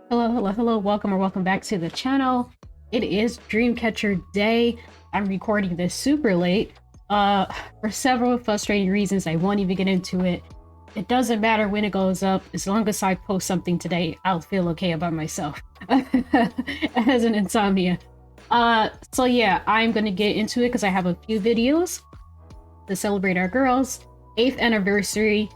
Hello, hello, hello. Welcome or welcome back to the channel. It is Dreamcatcher Day. I'm recording this super late. For several frustrating reasons. I won't even get into it. It doesn't matter when it goes up. As long as I post something today, I'll feel okay about myself. As an insomnia. So yeah, I'm gonna get into it because I have a few videos to celebrate our girls' 8th anniversary.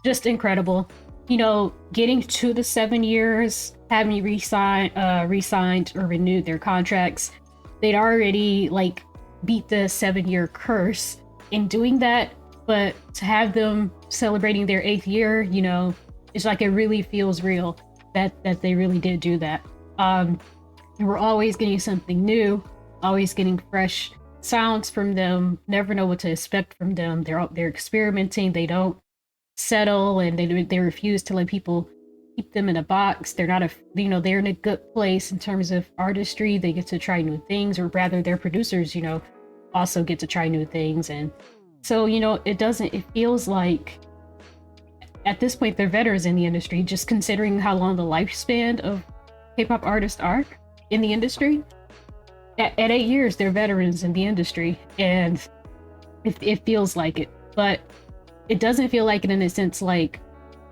Just incredible. You know, getting to the 7 years, having re-signed or renewed their contracts, they'd already like beat the 7-year curse in doing that. But to have them celebrating their 8th year, you know, it's like it really feels real that they really did do that. And we're always getting something new, always getting fresh sounds from them. Never know what to expect from them. They're experimenting. They don't settle, and they refuse to let people keep them in a box. They're not they're in a good place in terms of artistry. They get to try new things, or rather their producers, also get to try new things. And so, it feels like at this point they're veterans in the industry, just considering how long the lifespan of K-pop artists are in the industry. At 8 years, they're veterans in the industry, and it feels like it. But it doesn't feel like it in a sense like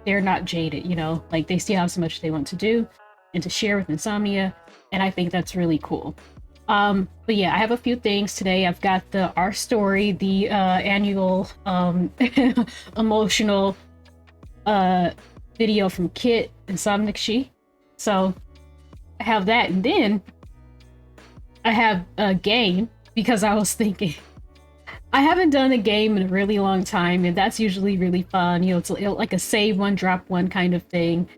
they're not jaded, like they still have so much they want to do and to share with Insomnia, and I think that's really cool. But yeah, I have a few things today. I've got our story, the annual emotional video from Kit and Somnixi. So I have that, and then I have a game because I was thinking I haven't done a game in a really long time, and that's usually really fun. It's like a save one, drop one kind of thing.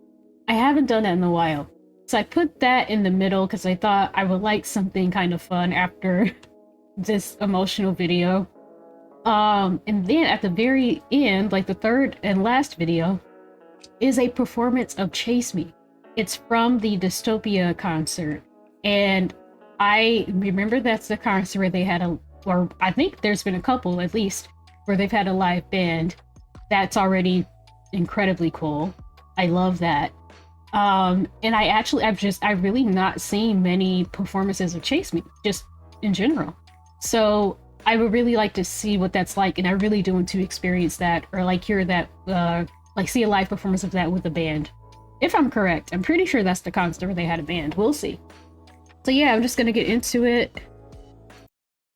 I haven't done that in a while. So I put that in the middle because I thought I would like something kind of fun after this emotional video. And then at the very end, like the third and last video, is a performance of Chase Me. It's from the Dystopia concert. And I remember that's the concert where they had or I think there's been a couple at least, where they've had a live band. That's already incredibly cool. I love that. And I've really not seen many performances of Chase Me, just in general. So I would really like to see what that's like, and I really do want to experience that, or like hear that, like see a live performance of that with a band. If I'm correct, I'm pretty sure that's the concert where they had a band. We'll see. So yeah, I'm just gonna get into it,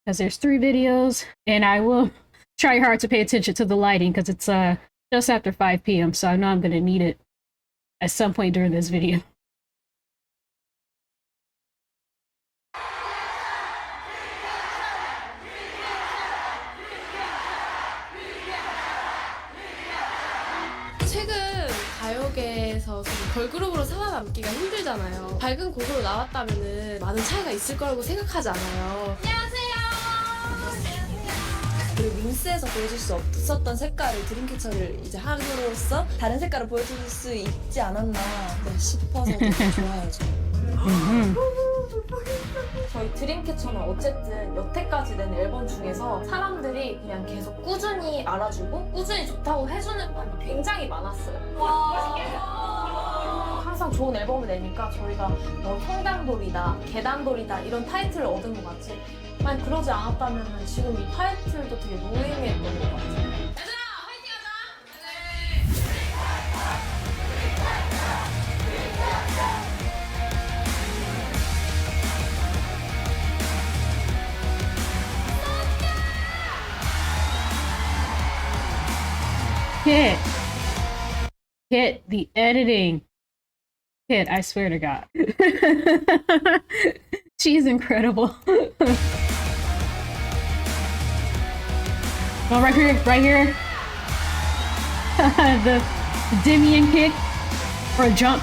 because there's 3 videos, and I will try hard to pay attention to the lighting because it's just after 5 p.m. so I know I'm gonna need it at some point during this video. 최근 가요계에서 좀 걸그룹으로 살아남기가 힘들잖아요. 밝은 곡으로 나왔다면은 많은 차이가 있을 거라고 생각하지 않아요. 안녕하세요. 그리고 윙스에서 보여줄 수 없었던 색깔을 드림캐쳐를 이제 함으로써 다른 색깔을 보여줄 수 있지 않았나 싶어서 되게 좋아요. 저희 드림캐쳐는 어쨌든 여태까지 낸 앨범 중에서 사람들이 그냥 계속 꾸준히 알아주고 꾸준히 좋다고 해주는 반이 굉장히 많았어요. 항상 좋은 앨범을 내니까 저희가 성당돌이다, 계단돌이다 이런 타이틀을 얻은 것 같지, 만약 그러지 않았다면 지금 이 타이틀도 되게 무의미했던 것 같아요. 얘들아 화이팅 Kit, the editing. Kit, I swear to God. She's incredible. Oh, right here. the Demian kick, or a jump.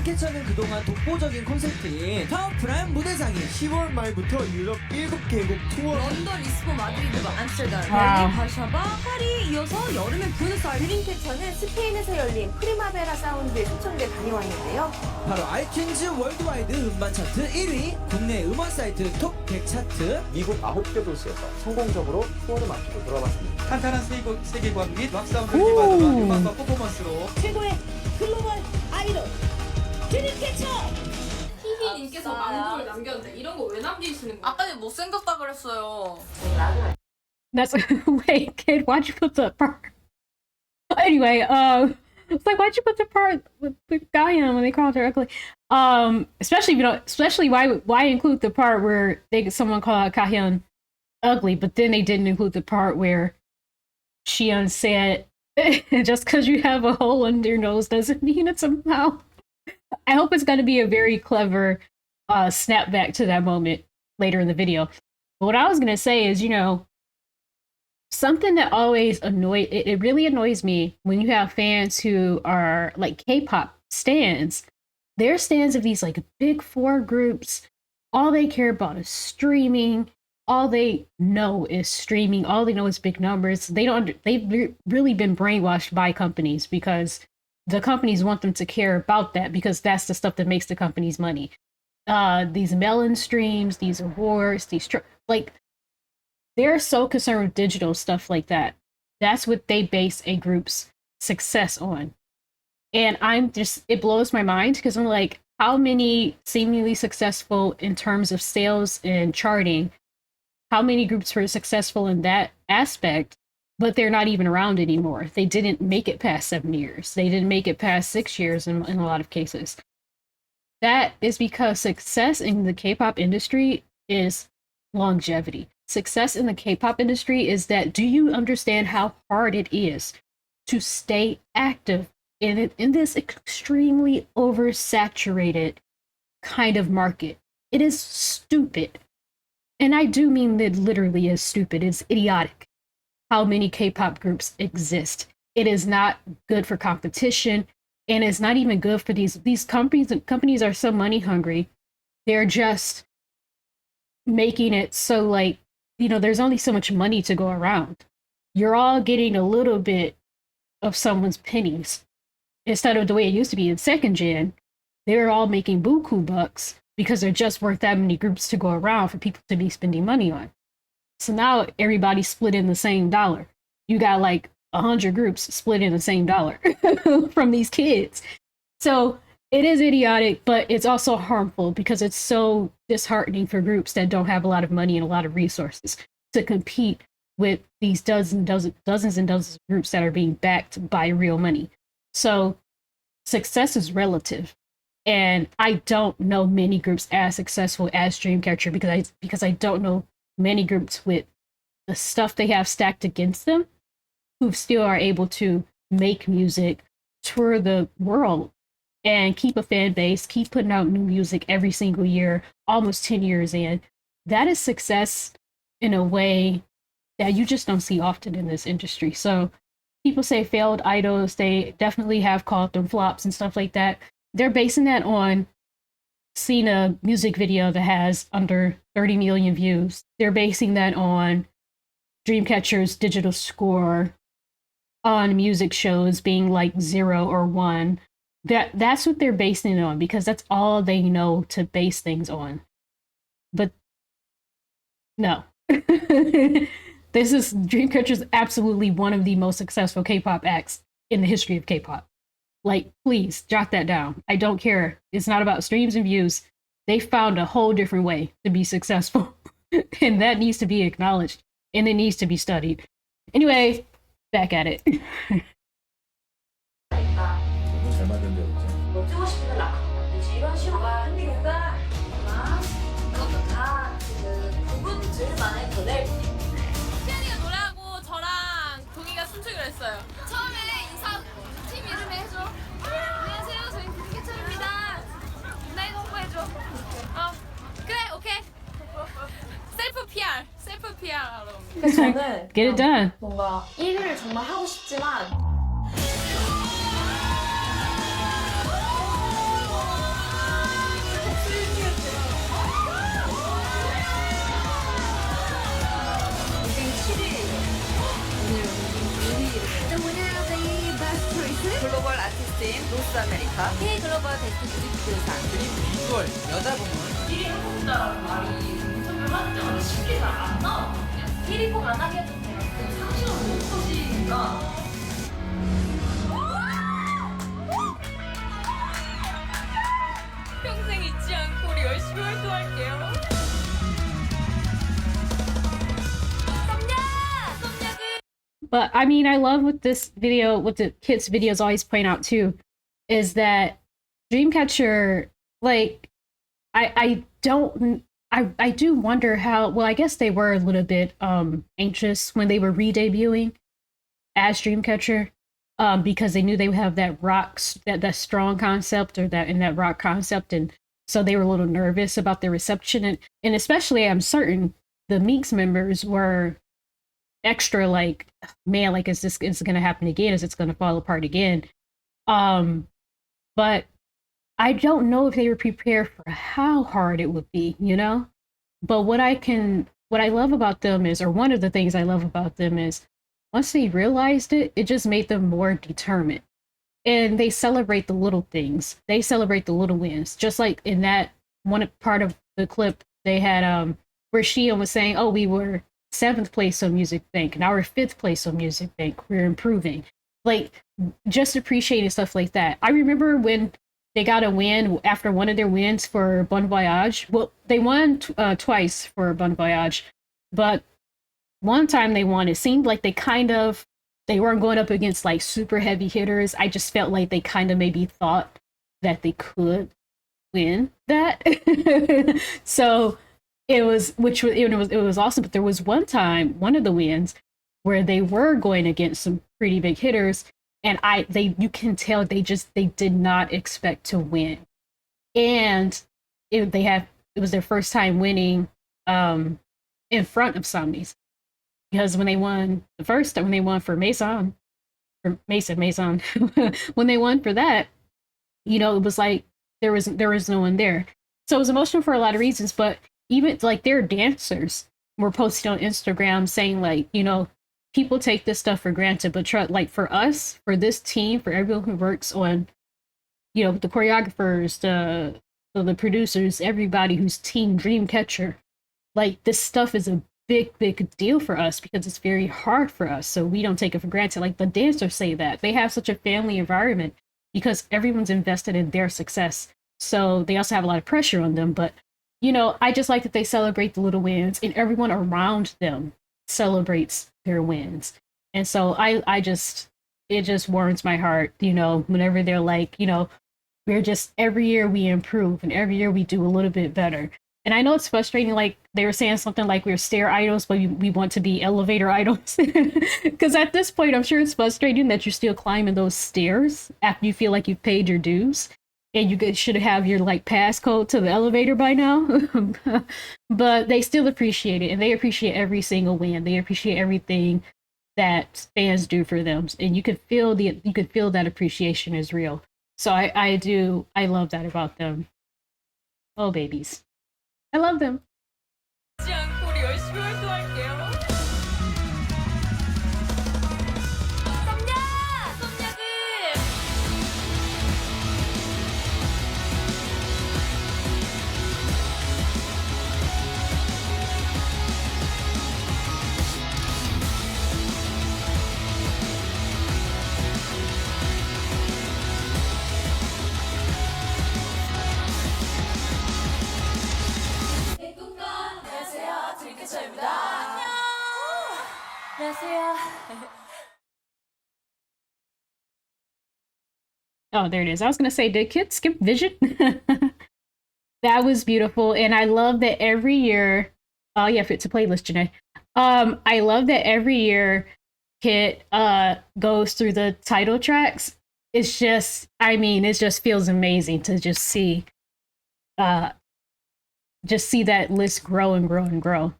드림캐쳐는 그동안 독보적인 콘셉트인 파워풀한 무대상이 10월 말부터 유럽 7개국 투어 런던, 리스본, 마드리드, 암스테르담, 와우. 벨린, 바샤바, 파리 이어서 여름엔 부에노스아이레스. 드림캐쳐는 스페인에서 열린 프리마베라 사운드에 초청돼 다녀왔는데요. 바로 아이튠즈 월드와이드 음반 차트 1위, 국내 음원 사이트 톱 100 차트, 미국 9개 도시에서 성공적으로 투어를 마치고 돌아왔습니다. 탄탄한 세계관 및 락사운드를 기반으로 한 음악과 퍼포먼스로 최고의 글로벌 아이돌 드림캐쳐. 희희님께서 망조를 남겼는데 이런 거 왜 남기시는 거예요? 아까 못생겼다 그랬어요. That's wait, kid, why'd you put the part? Anyway, it's like why'd you put the part with the guy in when they called her ugly? Especially if you don't, especially why include the part where someone called Kahyun ugly, but then they didn't include the part where Shion said, "Just because you have a hole under your nose doesn't mean it somehow." I hope it's going to be a very clever snapback to that moment later in the video. But what I was going to say is, you know, something that always it really annoys me when you have fans who are like K-pop stans. They're stans of these like big four groups. All they care about is streaming. All they know is streaming. All they know is big numbers. They've really been brainwashed by companies because the companies want them to care about that because that's the stuff that makes the companies money. These melon streams, these awards, they're so concerned with digital stuff like that. That's what they base a group's success on. And it blows my mind because I'm like, how many seemingly successful in terms of sales and charting, how many groups were successful in that aspect, but they're not even around anymore. They didn't make it past 7 years. They didn't make it past 6 years in a lot of cases. That is because success in the K-pop industry is longevity. Success in the K-pop industry is that, do you understand how hard it is to stay active in this extremely oversaturated kind of market? It is stupid. And I do mean that literally is stupid. It's idiotic how many K-pop groups exist. It is not good for competition, and it's not even good for these companies. Companies are so money hungry. They're just making it so like, you know, there's only so much money to go around. You're all getting a little bit of someone's pennies instead of the way it used to be in second gen. They're all making buku bucks because there just weren't that many groups to go around for people to be spending money on. So now everybody's split in the same dollar. You got like 100 groups split in the same dollar from these kids. So it is idiotic, but it's also harmful because it's so disheartening for groups that don't have a lot of money and a lot of resources to compete with these dozens and dozens of groups that are being backed by real money. So success is relative. And I don't know many groups as successful as Dreamcatcher because I don't know many groups with the stuff they have stacked against them who still are able to make music, tour the world, and keep a fan base, keep putting out new music every single year, almost 10 years in. That is success in a way that you just don't see often in this industry. So people say failed idols, they definitely have called them flops and stuff like that. They're basing that on seeing a music video that has under 30 million views. They're basing that on Dreamcatcher's digital score on music shows being like 0 or 1. That's what they're basing it on because that's all they know to base things on. But no. Dreamcatcher is absolutely one of the most successful K-pop acts in the history of K-pop. Like, please jot that down. I don't care. It's not about streams and views. They found a whole different way to be successful. And that needs to be acknowledged. And it needs to be studied. Anyway, back at it. 잘 만든데 뭐 뜨고 싶은 락이지 이런 식으로 흔들니까 그것도 다 부분들만의 그댈 태연이가 노래하고 저랑 동이가 춤추기로 했어요. 처음에 인사 팀 이름에 해줘. 안녕하세요, 저희 드림캐쳐입니다. 나이 홍보해줘. 그래, 오케이. 셀프 PR 하러. 그래서 저는 Get it done. 뭔가 1위를 정말 하고 싶지만 글로벌 아티스트인 노스 아메리카 K 글로벌 베스트 뮤직비디오상 드림 비주얼 여자 부문 1위 해보자라는 말이 인터뷰를 하는데 아니 쉽게 잘 안 나왔거든요. 1위 꼭 안 하게 해도 돼요. 상식을 못 보시니까. 평생 잊지 않고 우리 열심히 활동할게요. But I mean, I love what this video, what the kids' videos always point out too, is that Dreamcatcher, like, I do wonder how, well, I guess they were a little bit anxious when they were re-debuting as Dreamcatcher, because they knew they would have that strong concept or that rock concept, and so they were a little nervous about their reception, and especially I'm certain the Meeks members were extra like, man, like, is gonna happen again? Is it's gonna fall apart again? But I don't know if they were prepared for how hard it would be, you know? But what I love about them is, or one of the things I love about them is, once they realized it, it just made them more determined. And they celebrate the little things. They celebrate the little wins. Just like in that one part of the clip they had where Shia was saying, oh, we were 7th place on Music Bank, now we're 5th place on Music Bank. We're improving. Like, just appreciating stuff like that. I remember when they got a win after one of their wins for Bon Voyage. Well, they won twice for Bon Voyage, but one time they won, it seemed like they weren't going up against like super heavy hitters. I just felt like they kind of maybe thought that they could win that. So it was awesome. But there was one time, one of the wins, where they were going against some pretty big hitters, and you can tell they did not expect to win, and it was their first time winning in front of Somnies, because when they won for Mason, when they won for that, you know, it was like there was no one there, so it was emotional for a lot of reasons. But even like their dancers were posting on Instagram saying, like, you know, people take this stuff for granted, but like for us, for this team, for everyone who works on, you know, the choreographers, the producers, everybody who's team Dreamcatcher, like, this stuff is a big deal for us because it's very hard for us. So we don't take it for granted. Like, the dancers say that they have such a family environment because everyone's invested in their success. So they also have a lot of pressure on them. But, you know, I just like that they celebrate the little wins, and everyone around them celebrates their wins. And so it just warms my heart, you know, whenever they're like, you know, every year we improve and every year we do a little bit better. And I know it's frustrating, like they were saying something like we're stair idols, but we want to be elevator idols. Because at this point, I'm sure it's frustrating that you're still climbing those stairs after you feel like you've paid your dues. And you should have your like passcode to the elevator by now. But they still appreciate it, and they appreciate every single win. They appreciate everything that fans do for them, and you could feel that appreciation is real. So I love that about them. Oh, babies, I love them. 잊지 않고 우리 열심히 활동할게요. 썸녀들! 안녕하세요, 드림캐쳐입니다. 안녕하세요. Oh, there it is. I was gonna say, did kids skip Vision? That was beautiful, and I love that every year. Oh yeah, it's a playlist, Janae. I love that every year Kit goes through the title tracks. It's just, I mean, it just feels amazing to just see that list grow and grow and grow.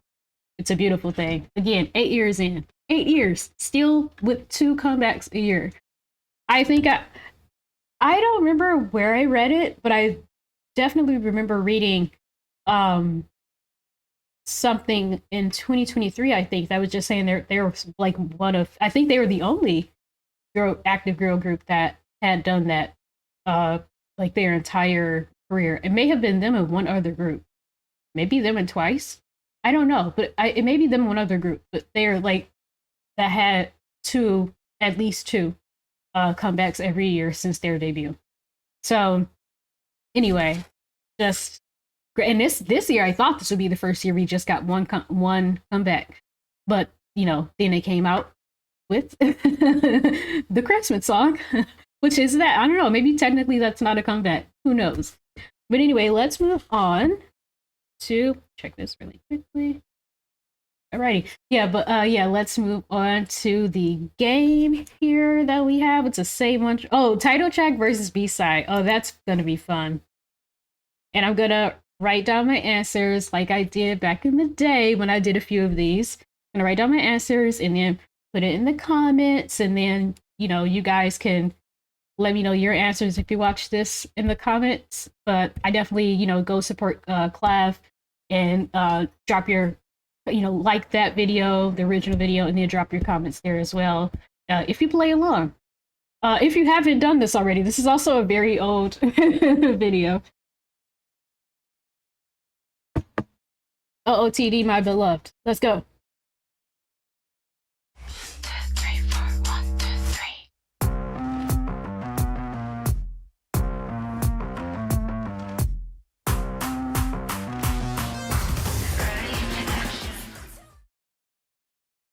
It's a beautiful thing. Again, 8 years in, 8 years, still with 2 comebacks a year. I think I don't remember where I read it, but I definitely remember reading something in 2023, I think, that was just saying they're like I think they were the only active girl group that had done that, like their entire career. It may have been them and one other group, maybe them and Twice. I don't know, but it may be them and one other group. But they're like that had at least two comebacks every year since their debut. So anyway, just and this year I thought this would be the first year we just got one comeback, but you know, then they came out with the Christmas song, which is that, I don't know, maybe technically that's not a comeback, who knows. But anyway, let's move on to check this really quickly. Alrighty, yeah, but yeah, let's move on to the game here that we have. It's a save one. Oh, title track versus B-side. Oh, that's gonna be fun. And I'm gonna write down my answers like I did back in the day when I did a few of these. I'm gonna write down my answers and then put it in the comments, and then, you know, you guys can let me know your answers if you watch this in the comments. But I definitely, you know, go support Clav and drop your, you know, like that video, the original video, and then drop your comments there as well if you play along. If you haven't done this already, this is also a very old video. OOTD, my beloved. Let's go. 2, 3, 4, 1, 2, 3.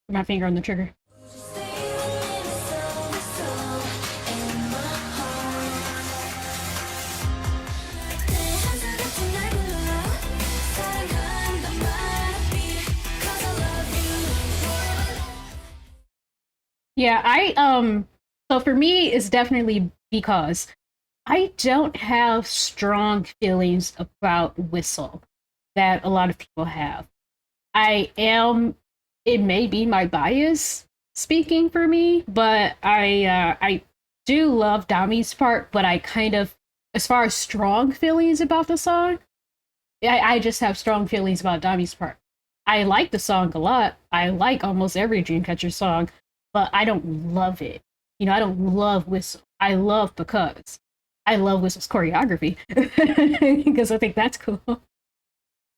Put my finger on the trigger. Yeah, so for me it's definitely because I don't have strong feelings about Whistle that a lot of people have. It may be my bias speaking for me, but I do love Dami's part, but I kind of, as far as strong feelings about the song, I just have strong feelings about Dami's part. I like the song a lot. I like almost every Dreamcatcher song, but I don't love it. You know, I don't love Whistle. I love because I love Whistle's choreography because I think that's cool.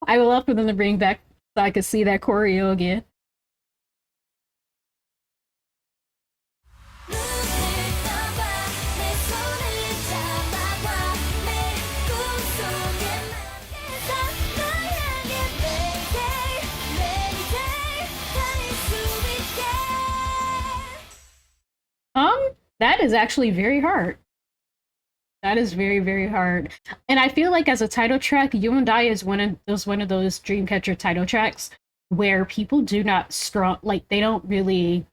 I would love for them to bring back so I could see that choreo again. That is actually very hard. That is very, very hard. And I feel like as a title track, You and I is one of those Dreamcatcher title tracks where people do not they don't really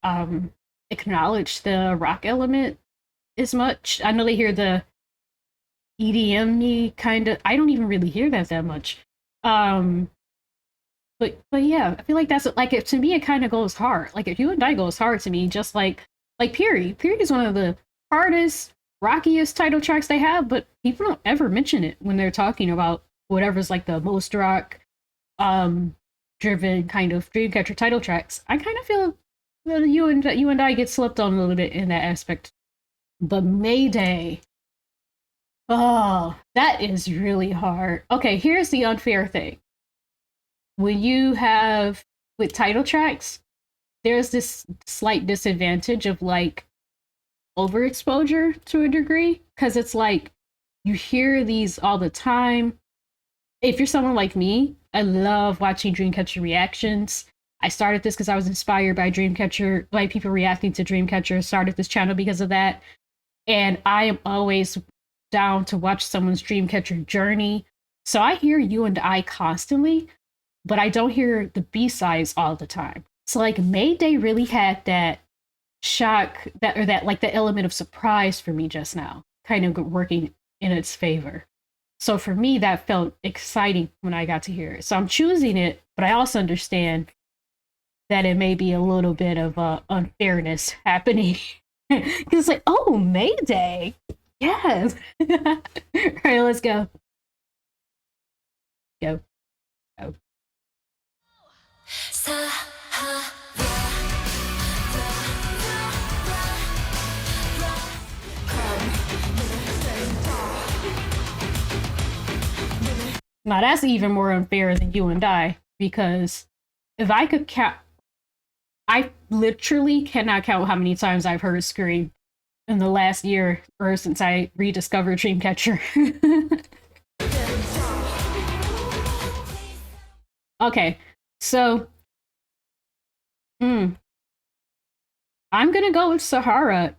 acknowledge the rock element as much. I know they hear the EDM-y kind of, I don't even really hear that much. But yeah, I feel like that's like, to me it kind of goes hard. Like if You and I goes hard to me, just like Period. Period is one of the hardest, rockiest title tracks they have, but people don't ever mention it when they're talking about whatever's like the most rock driven kind of Dreamcatcher title tracks. I kind of feel that You and I get slept on a little bit in that aspect. But Mayday, oh, that is really hard. Okay, here's the unfair thing. When you have, with title tracks, there's this slight disadvantage of like overexposure to a degree, because it's like you hear these all the time. If you're someone like me, I love watching Dreamcatcher reactions. I started this because I was inspired by Dreamcatcher, by people reacting to Dreamcatcher. Started this channel because of that. And I am always down to watch someone's Dreamcatcher journey. So I hear You and I constantly, but I don't hear the B-sides all the time. So like Mayday really had that shock, that like the element of surprise for me just now, kind of working in its favor. So for me, that felt exciting when I got to hear it. So I'm choosing it, but I also understand that it may be a little bit of unfairness happening. Because it's like, oh, Mayday. Yes. All right, let's go. Go. Go. Now that's even more unfair than you and I, because if I could count, I literally cannot count how many times I've heard Scream in the last year or since I rediscovered Dreamcatcher. Okay, so I'm gonna go with Sahara.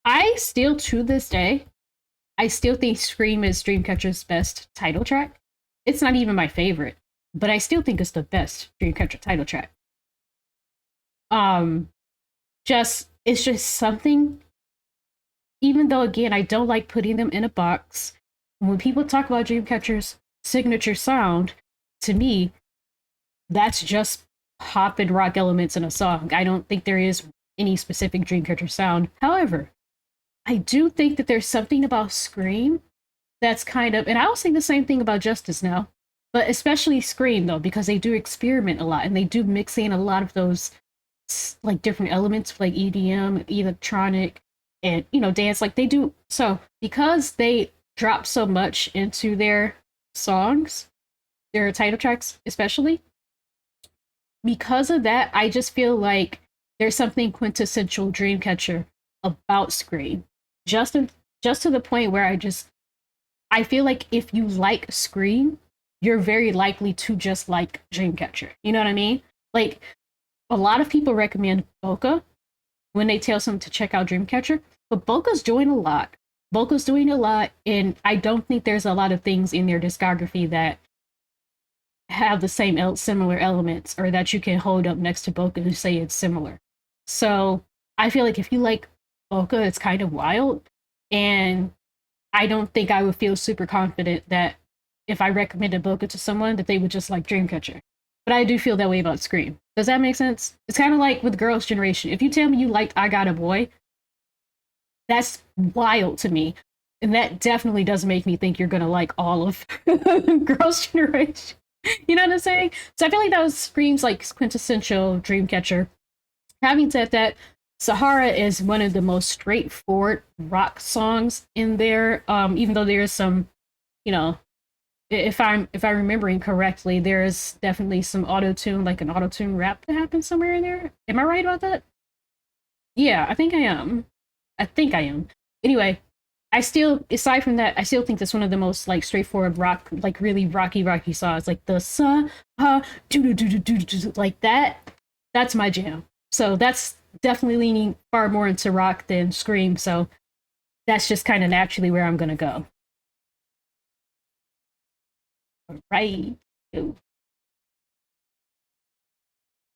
I still, to this day, I still think Scream is Dreamcatcher's best title track. It's not even my favorite, but I still think it's the best Dreamcatcher title track. It's just something, even though again I don't like putting them in a box, when people talk about Dreamcatcher's signature sound, to me, that's just pop and rock elements in a song. I don't think there is any specific Dreamcatcher sound. However, I do think that there's something about Scream that's kind of, and I'll say the same thing about Justice now, but especially Scream though, because they do experiment a lot and they do mix in a lot of those like different elements like EDM, electronic, and dance, like they do. So because they drop so much into their songs, their title tracks especially, because of that, I just feel like there's something quintessential Dreamcatcher about Scream. Just to the point where I feel like if you like Scream, you're very likely to just like Dreamcatcher. You know what I mean? Like, a lot of people recommend Boca when they tell someone to check out Dreamcatcher, but Boca's doing a lot. Boca's doing a lot, and I don't think there's a lot of things in their discography that have the same similar elements, or that you can hold up next to Boca and say it's similar. So I feel like if you like Boca, it's kind of wild, and I don't think I would feel super confident that if I recommended Boca to someone that they would just like Dreamcatcher. But I do feel that way about Scream. Does that make sense? It's kind of like with Girls' Generation. If you tell me you liked I Got a Boy, that's wild to me. And that definitely doesn't make me think you're going to like all of Girls' Generation. You know what I'm saying? So I feel like that was Scream's like quintessential Dreamcatcher. Having said that, Sahara is one of the most straightforward rock songs in there. Even though there is some, if I'm remembering correctly, there is definitely some auto-tune, like an auto-tune rap that happens somewhere in there. Am I right about that? Yeah, I think I am. Anyway, I still, aside from that, I still think that's one of the most like straightforward rock, like really rocky songs, like the like that. That's my jam. So that's definitely leaning far more into rock than Scream. So that's just kind of naturally where I'm gonna go. All right. Ooh.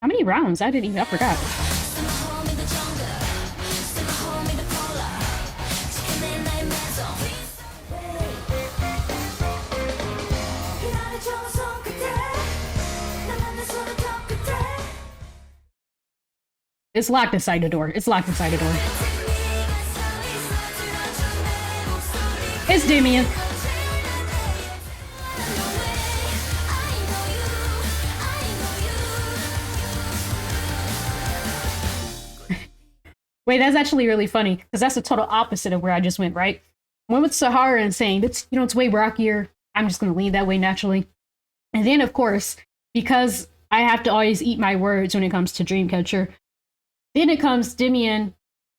How many rounds? I forgot. It's locked inside the door. It's Damien. Wait, that's actually really funny because that's the total opposite of where I just went, right? Went with Sahara and saying it's way rockier. I'm just gonna lean that way naturally. And then of course, because I have to always eat my words when it comes to Dreamcatcher, then it comes Demian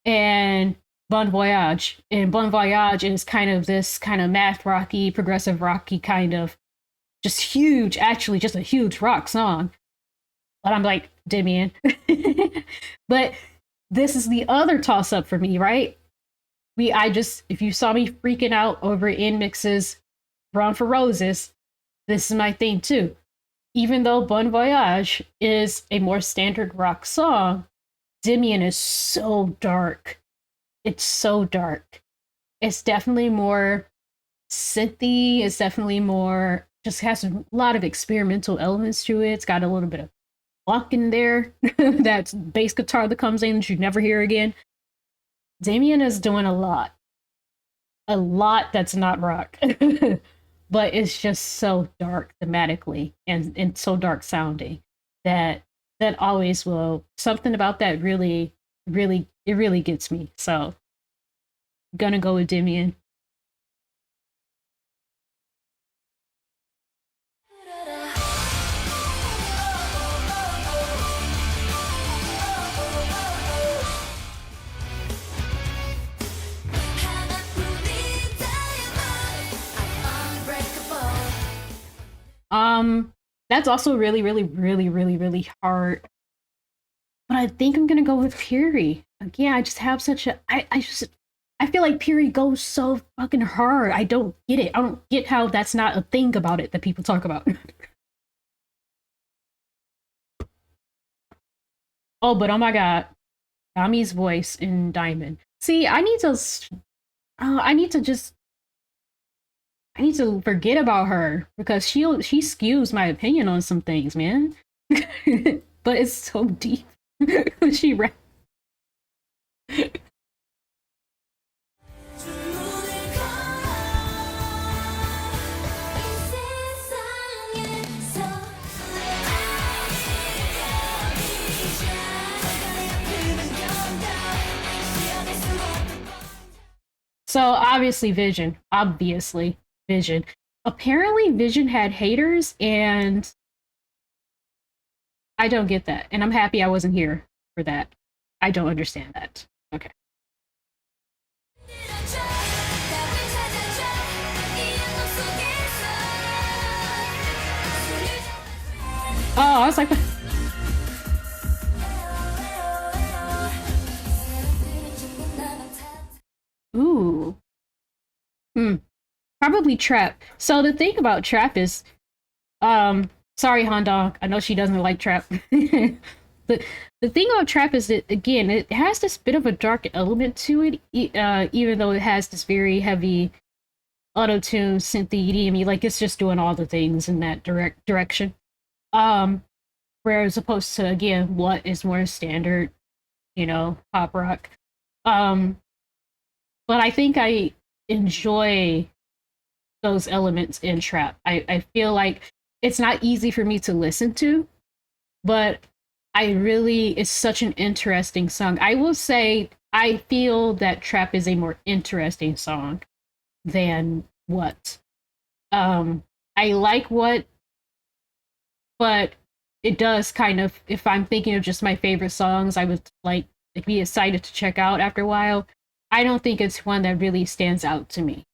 and Bon Voyage. And Bon Voyage is kind of this kind of math rocky, progressive rocky kind of just huge, actually just a huge rock song. But I'm like, Demian. But this is the other toss up for me, right? If you saw me freaking out over In Mix's Run for Roses, this is my thing too. Even though Bon Voyage is a more standard rock song, Demian is so dark. It's so dark. It's definitely more synthy. It's definitely more, just has a lot of experimental elements to it. It's got a little bit of funk in there. That's bass guitar that comes in that you never hear again. Demian is doing a lot that's not rock. But it's just so dark thematically and so dark sounding that always will, something about that really gets me. So I'm gonna go with Demian. That's also really, really, really, really, really hard. But I think I'm gonna go with Puri. Again, I just have such a I feel like Puri goes so fucking hard. I don't get it. I don't get how that's not a thing about it that people talk about. Oh, but oh my god, Dami's voice in Diamond. See, I need to I need to forget about her because she skews my opinion on some things, man. But it's so deep when she rap. So obviously Vision. Obviously Vision. Apparently Vision had haters and I don't get that. And I'm happy I wasn't here for that. I don't understand that. Okay. Oh, I was like ooh. Probably Trap. So the thing about Trap is, sorry, Hondong, I know she doesn't like Trap. But the thing about Trap is that, again, it has this bit of a dark element to it, even though it has this very heavy auto-tune, synthy, EDM, like it's just doing all the things in that direction. Whereas opposed to, again, what is more standard, pop rock. But I think I enjoy those elements in Trap. I feel like it's not easy for me to listen to, but it's such an interesting song. I will say I feel that Trap is a more interesting song than What. I like What, but it does kind of, if I'm thinking of just my favorite songs I would like be excited to check out after a while, I don't think it's one that really stands out to me.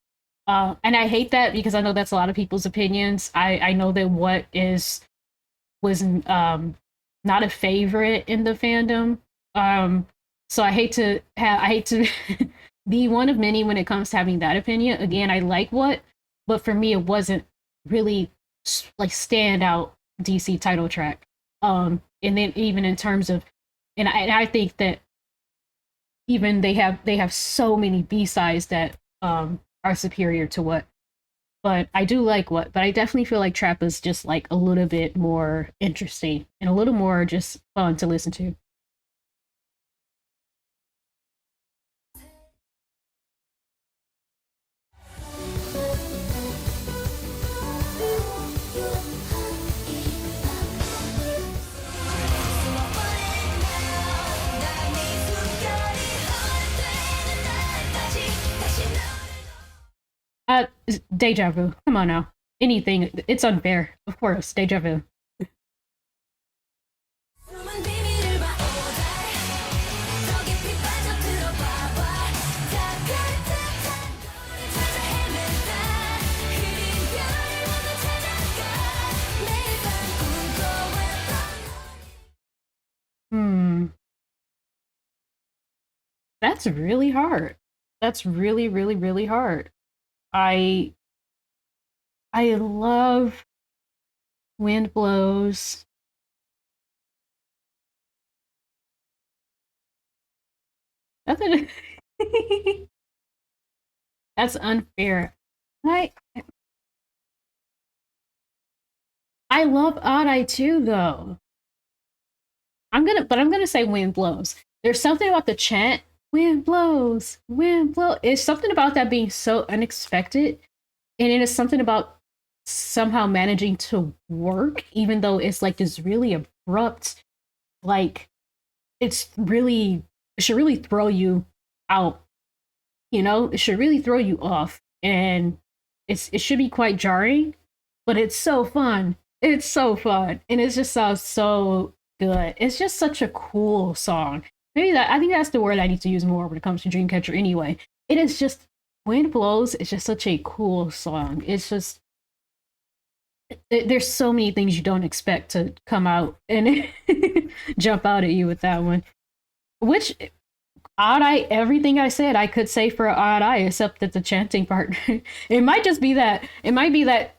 And I hate that because I know that's a lot of people's opinions. I know that What was not a favorite in the fandom. So I hate to be one of many when it comes to having that opinion. Again, I like What, but for me it wasn't really like stand out DC title track. And then even in terms of, and I think that even they have so many B-sides that are superior to What. But I do like What, but I definitely feel like Trap is just like a little bit more interesting and a little more just fun to listen to. Deja Vu. Come on now. Anything. It's unfair. Of course, Deja Vu. That's really hard. That's really, really, really hard. I love Wind Blows. That's that's unfair. I love Odd Eye too, though. I'm gonna say Wind Blows. There's something about the chant. Wind blows, wind blow. It's something about that being so unexpected, and it is something about somehow managing to work, even though it's like this really abrupt, like it should really throw you out. It should really throw you off, and it should be quite jarring, but it's so fun. It's so fun, and it just sounds so good. It's just such a cool song. I think that's the word I need to use more when it comes to Dreamcatcher anyway. It is just, Wind Blows is just such a cool song. It's just, there's so many things you don't expect to come out and jump out at you with that one. Which Odd Eye, everything I said, I could say for Odd Eye, except that the chanting part. It might just be that. It might be that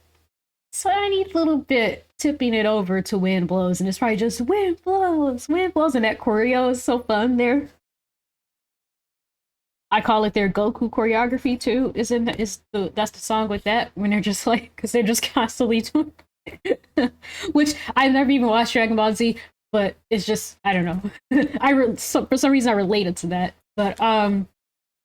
tiny little bit tipping it over to Wind Blows, and it's probably just Wind Blows, and that choreo is so fun there. I call it their Goku choreography too. That's the song with that when they're just like, because they're just constantly doing, which I've never even watched Dragon Ball Z, but it's just I don't know. For some reason I related to that, but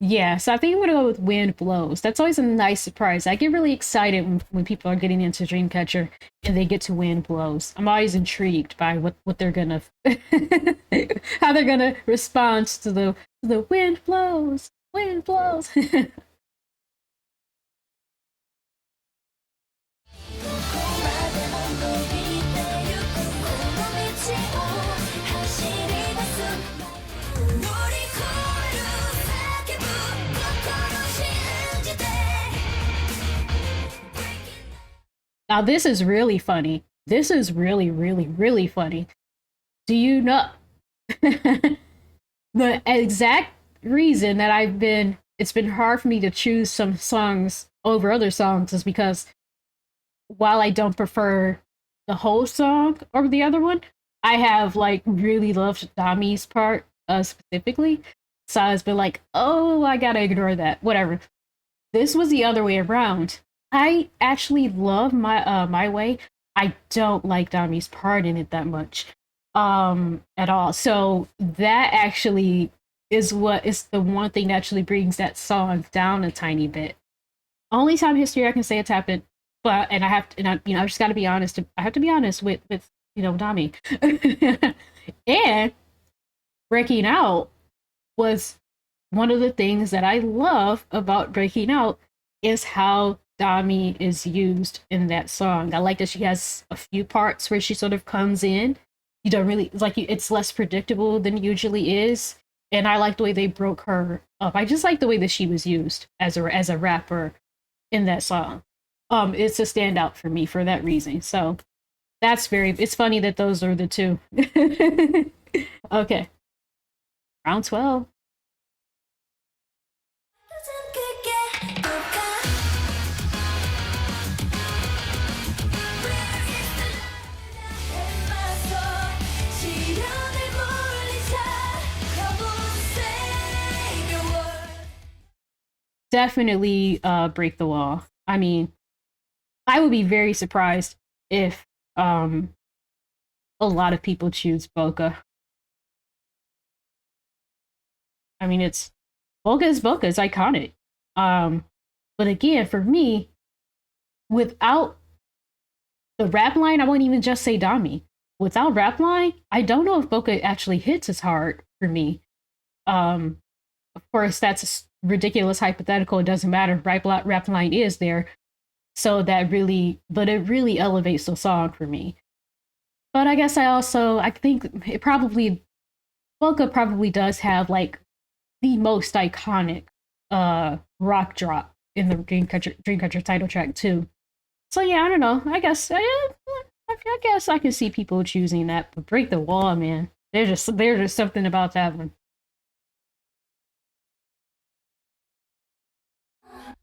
yeah. So I think I'm gonna go with Wind Blows. That's always a nice surprise. I get really excited when people are getting into Dreamcatcher and they get to Wind Blows. I'm always intrigued by what they're gonna how they're gonna respond to the wind blows, wind blows. Now this is really funny. This is really, really, really funny. Do you know the exact reason that it's been hard for me to choose some songs over other songs is because while I don't prefer the whole song over the other one, I have like really loved Dami's part specifically. So it's been like, oh, I gotta ignore that. Whatever. This was the other way around. I actually love my way. I don't like Dami's part in it that much at all. So that actually is the one thing that actually brings that song down a tiny bit. Only time in history I can say it's happened, but and I have to, and I just got to be honest. I have to be honest with Dami, and Breaking Out was one of the things that I love about Breaking Out is how Dami is used in that song. I like that she has a few parts where she sort of comes in. You don't really it's less predictable than it usually is, and I like the way they broke her up. I just like the way that she was used as a rapper in that song. It's a standout for me for that reason. So it's funny that those are the two. Okay, round 12. Definitely Break the Wall. I mean, I would be very surprised if a lot of people choose Boca. I mean, Boca is iconic. But again, for me, without the rap line, I won't even just say Dami. Without rap line, I don't know if Boca actually hits as hard for me. Of course, that's ridiculous hypothetical. It doesn't matter. Rap line is there. So it really elevates the song for me. But I guess I think Boca probably does have like the most iconic rock drop in the Dreamcatcher title track too. So yeah, I don't know. I guess I can see people choosing that, but Break the Wall, man. There's just something about that one.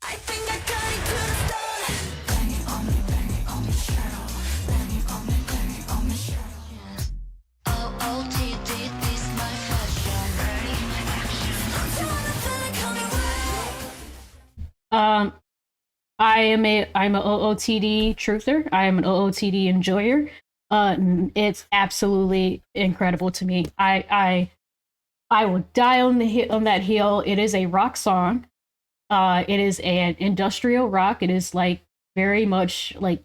I think I got it to the stone. Banging on me, banging on me, shadow. Banging on me, banging on me, shadow. OOTD, this my fashion. Ready, my action. I'm trying to feel it coming right. I'm a OOTD truther. I am an OOTD enjoyer. It's absolutely incredible to me. I will die on that hill. It is a rock song. It is an industrial rock. It is like very much like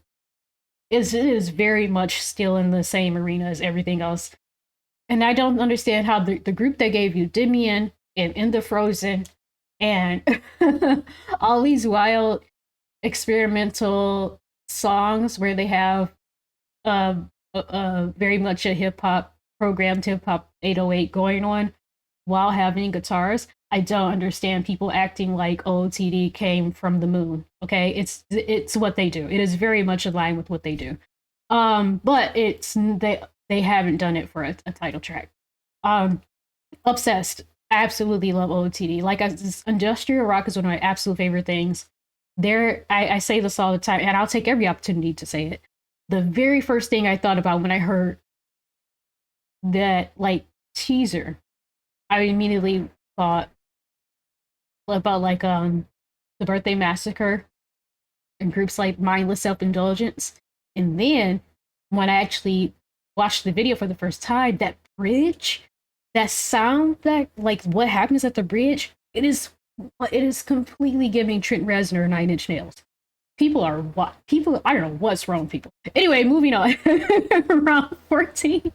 it is very much still in the same arena as everything else. And I don't understand how the group that gave you Dimian and In the Frozen and all these wild experimental songs where they have very much a hip hop programmed hip hop 808 going on. while having guitars. I don't understand people acting like OOTD came from the moon. Okay, it's what they do. It is very much in line with what they do. But they haven't done it for a title track. Obsessed. Absolutely love OOTD. Like, industrial rock is one of my absolute favorite things. I say this all the time, and I'll take every opportunity to say it. The very first thing I thought about when I heard that, like, teaser, I immediately thought about, like, the Birthday Massacre and groups like Mindless Self-Indulgence. And then when I actually watched the video for the first time, that bridge, that sound, that, like, what happens at the bridge, it is completely giving Trent Reznor 9 Inch Nails. People, I don't know what's wrong with people. Anyway, moving on. Round 14.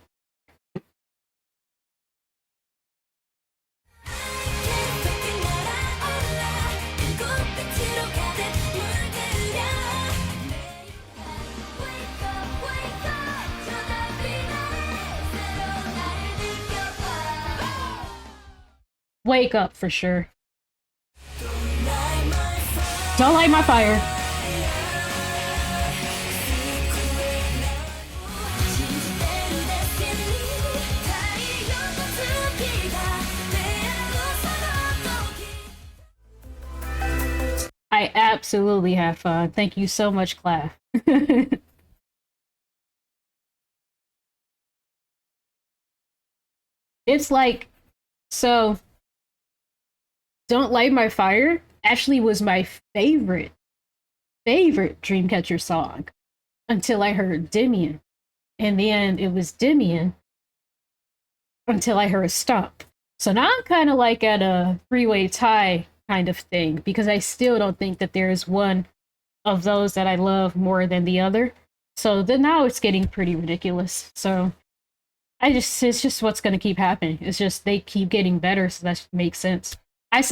Wake Up for sure. Don't Light My Fire. I absolutely have fun. Thank you so much, Clav. It's like, so Don't Light My Fire actually was my favorite Dreamcatcher song until I heard Demian. And then it was Demian until I heard Stomp. So now I'm kind of like at a three-way tie kind of thing, because I still don't think that there is one of those that I love more than the other. So then now it's getting pretty ridiculous. So it's just what's going to keep happening. It's just they keep getting better, so that makes sense. That's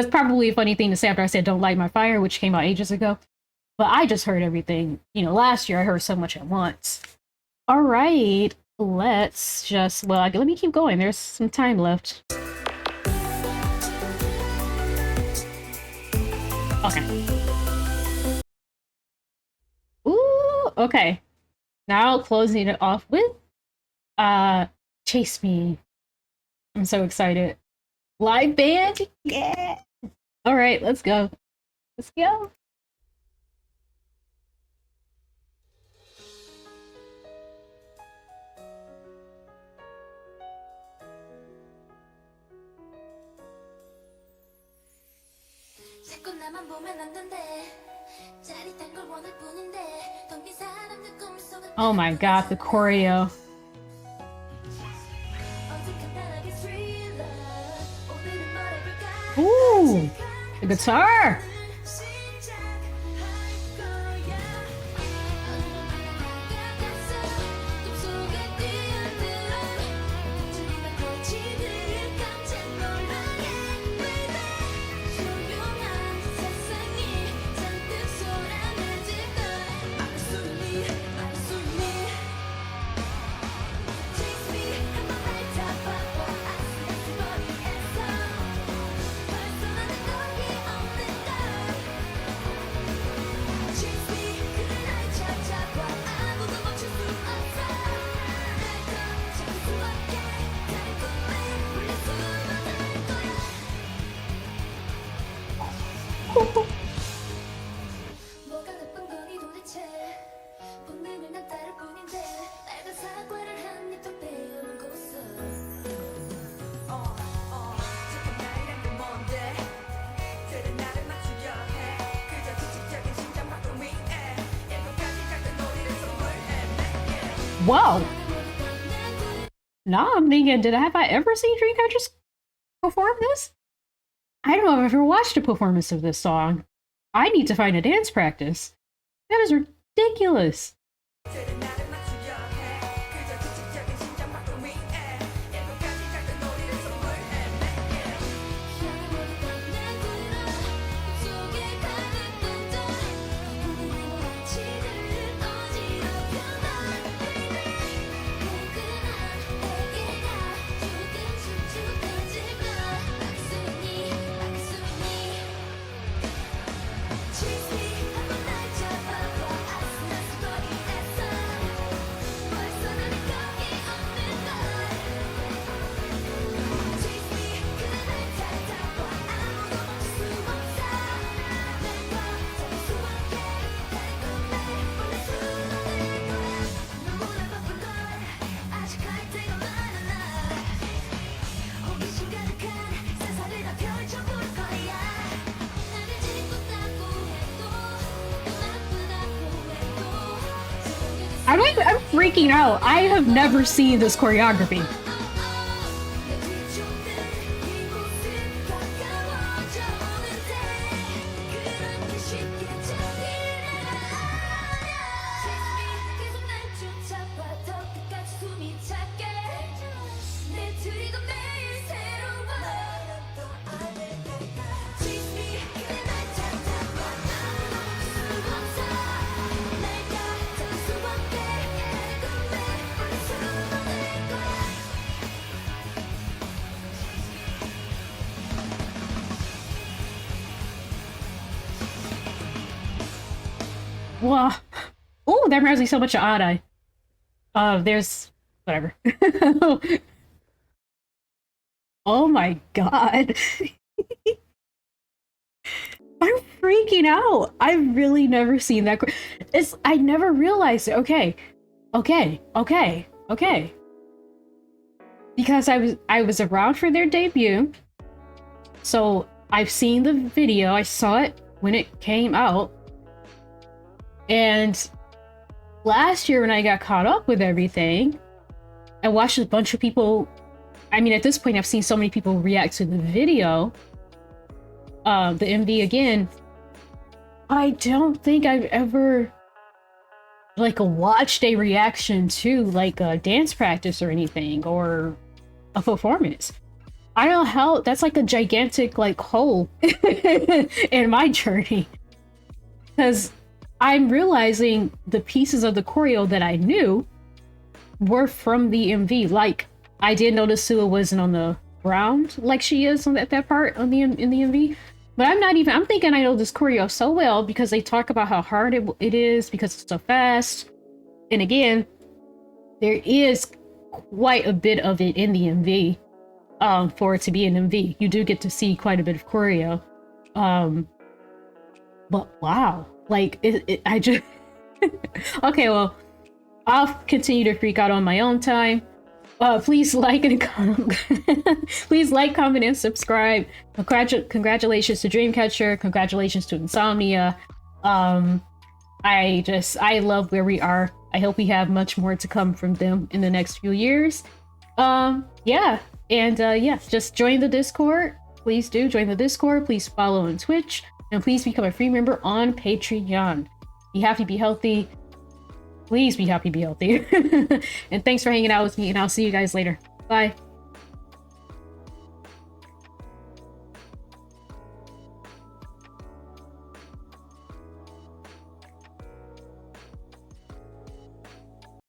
probably a funny thing to say after I said Don't Light My Fire, which came out ages ago. But I just heard everything. Last year I heard so much at once. All right, let's just, let me keep going. There's some time left. Okay. Ooh, okay. Now closing it off with Chase Me. I'm so excited. Live band? Yeah. All right, let's go. Let's go. Oh my god, the choreo. Ooh, the guitar. Whoa! Now I'm thinking, have I ever seen Dreamcatchers perform this? I don't know if I've ever watched a performance of this song. I need to find a dance practice. That is ridiculous. I'm freaking out. I have never seen this choreography. Wow. Oh, that reminds me so much of Ada. There's whatever. Oh my god. I'm freaking out. I've really never seen that. I never realized it. Okay. Because I was around for their debut. So I've seen the video. I saw it when it came out. And last year when I got caught up with everything, I watched a bunch of people. I mean, at this point, I've seen so many people react to the video, the MV again. I don't think I've ever like watched a reaction to like a dance practice or anything or a performance. I don't know how. That's like a gigantic like hole in my journey, because I'm realizing the pieces of the choreo that I knew were from the MV. Like, I did notice Sua wasn't on the ground like she is on that part on in the MV. But I'm thinking I know this choreo so well because they talk about how hard it is because it's so fast. And again, there is quite a bit of it in the MV. For it to be an MV, you do get to see quite a bit of choreo. But wow. Like, I just... Okay, well, I'll continue to freak out on my own time. Please like and please like, comment, and subscribe. Congratulations to Dreamcatcher. Congratulations to Insomnia. I love where we are. I hope we have much more to come from them in the next few years. Yeah. And yeah, just join the Discord. Please do join the Discord. Please follow on Twitch. And please become a free member on Patreon. Be happy, be healthy. Please be happy, be healthy. And thanks for hanging out with me, and I'll see you guys later. Bye.